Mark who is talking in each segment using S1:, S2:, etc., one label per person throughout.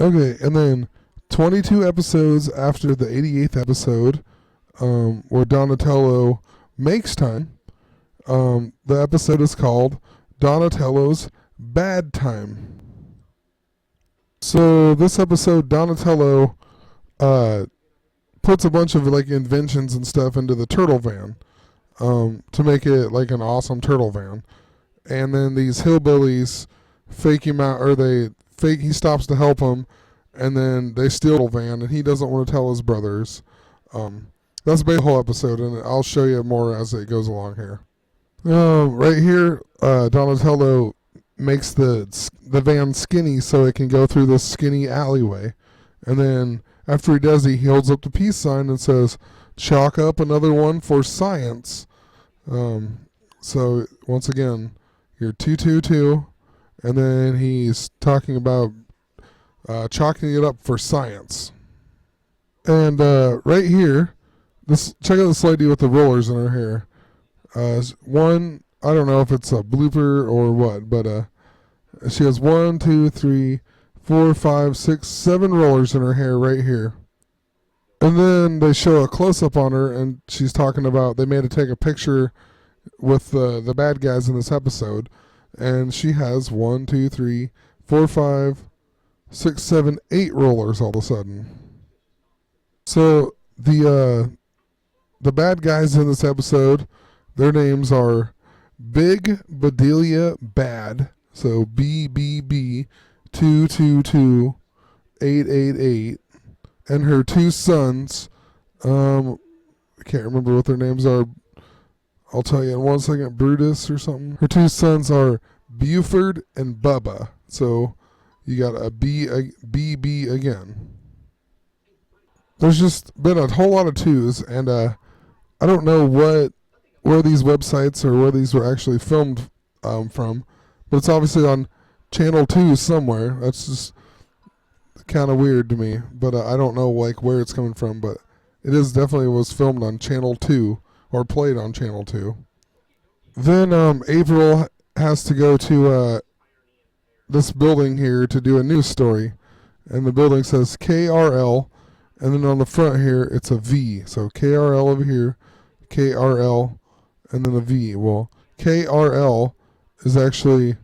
S1: Okay, and then 22 episodes after the 88th episode, where Donatello makes time, the episode is called Donatello's Bad Time. So this episode, Donatello uh, puts a bunch of like inventions and stuff into the turtle van, to make it like an awesome turtle van. And then these hillbillies fake him out, or they fake. He stops to help them, and then they steal the van, and he doesn't want to tell his brothers. Um, that's basically the whole episode, and I'll show you more as it goes along here. Right here, Donatello makes the van skinny so it can go through this skinny alleyway, and then after he does, he holds up the peace sign and says, "Chalk up another one for science." So once again, you're 222, and then he's talking about chalking it up for science. And right here, this check out this lady with the rollers in her hair. One, I don't know if it's a blooper or what, but she has 1, 2, 3, 4, 5, 6, 7 rollers in her hair right here. And then they show a close up on her, and she's talking about they made her take a picture with the bad guys in this episode, and she has 1, 2, 3, 4, 5, 6, 7, 8 rollers all of a sudden. So the bad guys in this episode, their names are Big Bedelia Bad, so BBB 222888, and her two sons. I can't remember what their names are. I'll tell you in 1 second. Brutus or something. Her two sons are Buford and Bubba. So you got a BB again. There's just been a whole lot of twos, and I don't know where these websites or where these were actually filmed from, but it's obviously on Channel 2 somewhere. That's just kind of weird to me, but I don't know like where it's coming from, but it is definitely was filmed on Channel 2 or played on Channel 2. Then April has to go to this building here to do a news story, and the building says KRL, and then on the front here it's a V, so KRL over here, KRL, and then a V. Well, KRL is actually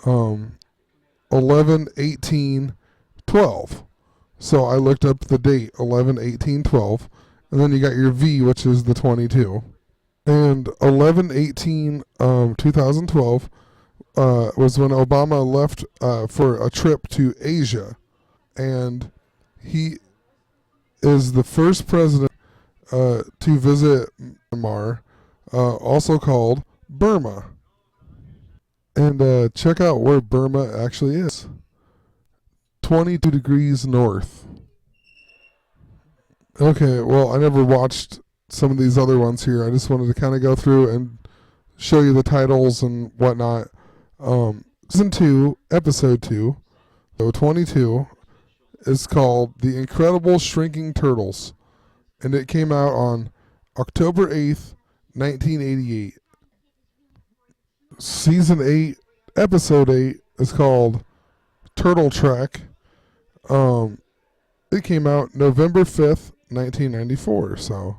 S1: 11/18/12. So I looked up the date 11/18/12, and then you got your V, which is the 22. And 11/18/2012 was when Obama left for a trip to Asia, and he is the first president to visit Myanmar, also called Burma. And check out where Burma actually is. 22 degrees north. Okay, well, I never watched some of these other ones here. I just wanted to kind of go through and show you the titles and whatnot. Season 2, Episode 2, so 22, is called The Incredible Shrinking Turtles, and it came out on October 8th, 1988. Season 8, Episode 8 is called Turtle Trek. It came out November 5th, 1994. So,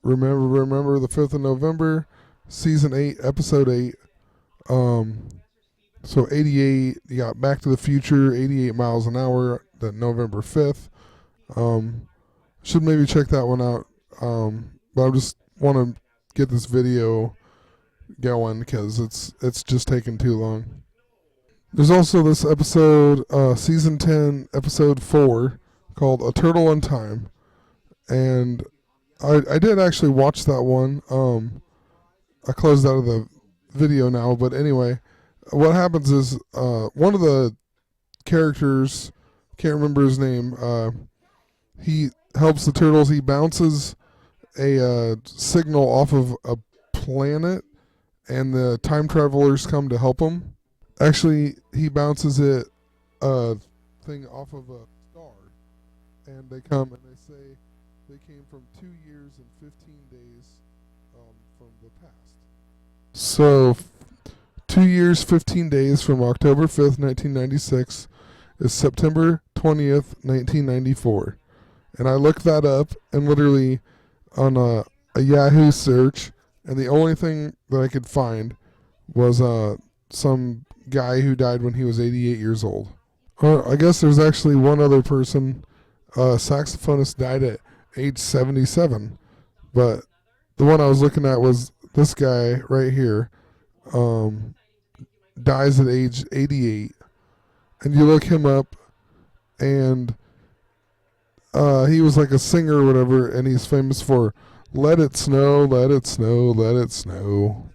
S1: remember the 5th of November, Season 8, Episode 8. So 88, you got Back to the Future, 88 miles an hour, then November 5th. Should maybe check that one out. But I just want to get this video going because it's just taking too long. There's also this episode, Season 10, Episode 4, called A Turtle in Time. And I did actually watch that one. I closed out of the video now, but anyway, what happens is one of the characters, can't remember his name, he helps the turtles. He bounces a signal off of a planet, and the time travelers come to help him. Actually, he bounces it thing off of a star, and they come and they say they came from 2 years and 15 days from the past. So 2 years, 15 days from October 5th, 1996, is September 20th, 1994. And I looked that up and literally on a Yahoo search, and the only thing that I could find was some guy who died when he was 88 years old. Or I guess there's actually one other person. Saxophonist died at age 77, but the one I was looking at was this guy right here. Dies at age 88, and you look him up, and he was like a singer or whatever, and he's famous for "Let It Snow, Let It Snow, Let It Snow,"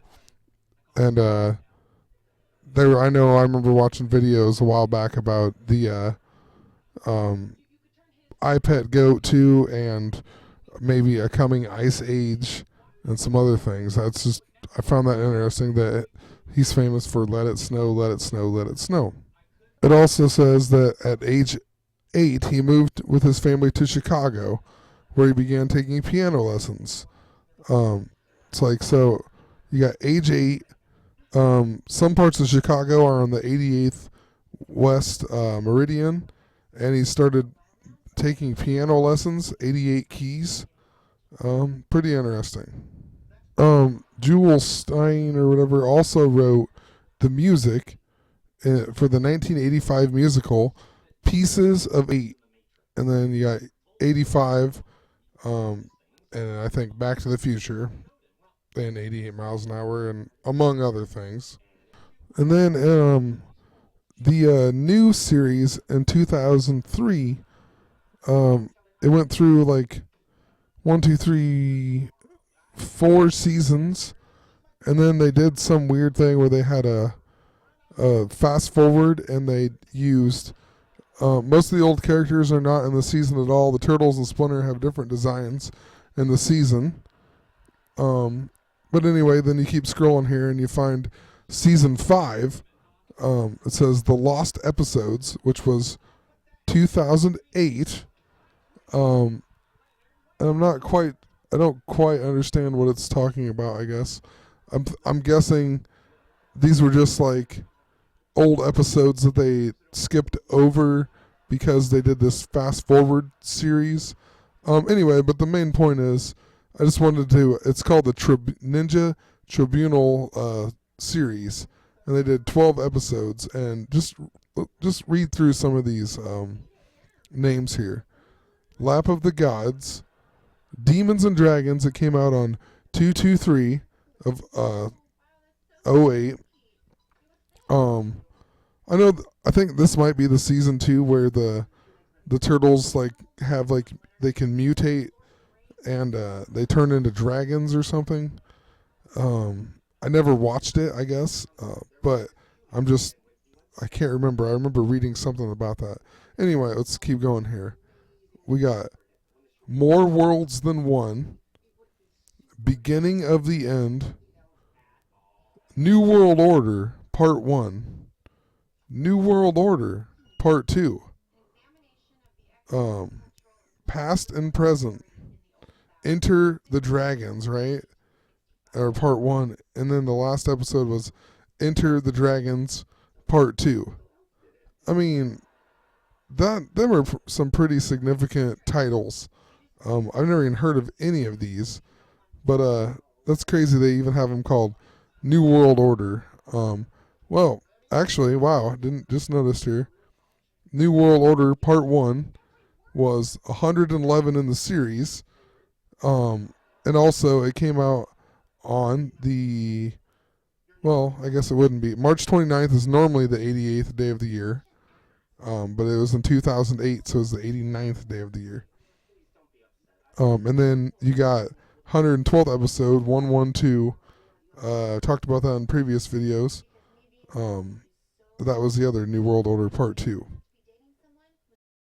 S1: and I remember watching videos a while back about the iPet Goat 2 and maybe a coming Ice Age and some other things. I found that interesting that he's famous for "Let It Snow, Let It Snow, Let It Snow." It also says that at age 8, he moved with his family to Chicago, where he began taking piano lessons. It's like, so you got age 8. Some parts of Chicago are on the 88th West Meridian, and he started taking piano lessons, 88 keys. Pretty interesting. Jewel Stein or whatever also wrote the music for the 1985 musical Pieces of 8. And then you got 85, and I think Back to the Future, and 88 Miles an Hour, and among other things. And then the new series in 2003, it went through like 1, 2, 3, 4 seasons, and then they did some weird thing where they had a fast forward, and they used most of the old characters are not in the season at all. The Turtles and Splinter have different designs in the season. But anyway, then you keep scrolling here and you find season 5. It says The Lost Episodes, which was 2008. And I don't quite understand what it's talking about, I guess. I'm guessing these were just like old episodes that they skipped over because they did this fast forward series. Anyway, but the main point is, I just wanted to, it's called the Ninja Tribunal series, and they did 12 episodes, and just read through some of these names here. Lap of the Gods, Demons and Dragons, that came out on 2/23 of 08. I think this might be the season 2 where the turtles like have like they can mutate and they turn into dragons or something. I never watched it, I guess, but I can't remember. I remember reading something about that. Anyway, let's keep going here. We got More Worlds Than One, Beginning of the End, New World Order Part 1, New World Order Part 2, Past and Present, Enter the Dragons, right? Or Part 1, and then the last episode was Enter the Dragons Part 2. I mean, them are some pretty significant titles. I've never even heard of any of these, but that's crazy they even have them called New World Order. Well, actually, wow, I didn't just noticed here. New World Order Part 1 was 111 in the series. And also it came out on the, well, I guess it wouldn't be. March 29th is normally the 88th day of the year. But it was in 2008, so it was the 89th day of the year. And then you got 112th episode, 112. Talked about that in previous videos. That was the other New World Order Part 2.